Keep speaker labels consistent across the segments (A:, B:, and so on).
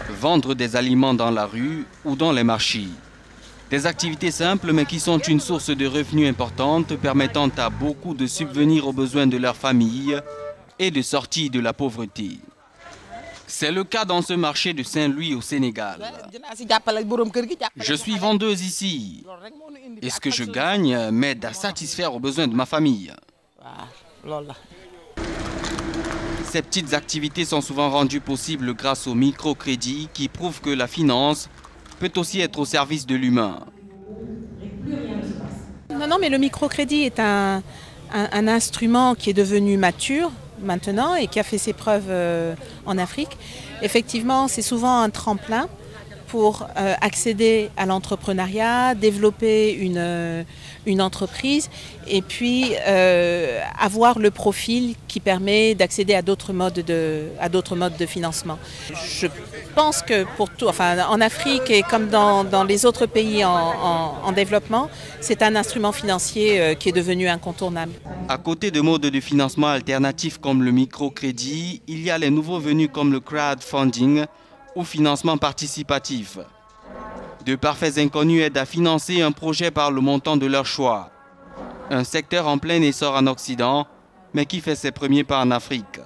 A: vendre des aliments dans la rue ou dans les marchés. Des activités simples mais qui sont une source de revenus importante permettant à beaucoup de subvenir aux besoins de leur famille et de sortir de la pauvreté. C'est le cas dans ce marché de Saint-Louis au Sénégal. Je suis vendeuse ici et ce que je gagne m'aide à satisfaire aux besoins de ma famille. Ces petites activités sont souvent rendues possibles grâce au microcrédit qui prouve que la finance peut aussi être au service de l'humain.
B: Non, mais le microcrédit est un instrument qui est devenu mature maintenant et qui a fait ses preuves en Afrique. Effectivement, c'est souvent un tremplin pour accéder à l'entrepreneuriat, développer une entreprise et puis avoir le profil qui permet d'accéder à d'autres modes de financement. Je pense que pour tout, en Afrique et comme dans les autres pays en développement, c'est un instrument financier qui est devenu incontournable.
A: À côté de modes de financement alternatifs comme le microcrédit, il y a les nouveaux venus comme le crowdfunding ou financement participatif. De parfaits inconnus aident à financer un projet par le montant de leur choix. Un secteur en plein essor en Occident, mais qui fait ses premiers pas en Afrique.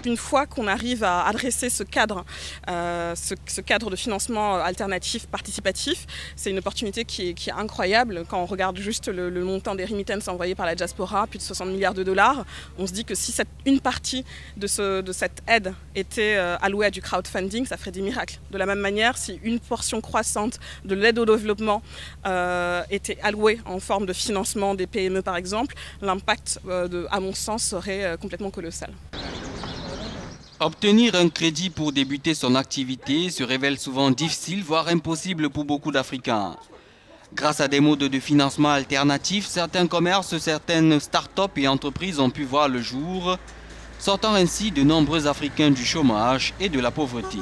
C: Une fois qu'on arrive à adresser ce cadre de financement alternatif, participatif, c'est une opportunité qui est incroyable. Quand on regarde juste le montant des remittances envoyés par la diaspora, plus de 60 milliards de dollars, on se dit que si une partie de cette aide était allouée à du crowdfunding, ça ferait des miracles. De la même manière, si une portion croissante de l'aide au développement était allouée en forme de financement des PME par exemple, l'impact, à mon sens, serait complètement colossal.
A: Obtenir un crédit pour débuter son activité se révèle souvent difficile, voire impossible pour beaucoup d'Africains. Grâce à des modes de financement alternatifs, certains commerces, certaines start-up et entreprises ont pu voir le jour, sortant ainsi de nombreux Africains du chômage et de la pauvreté.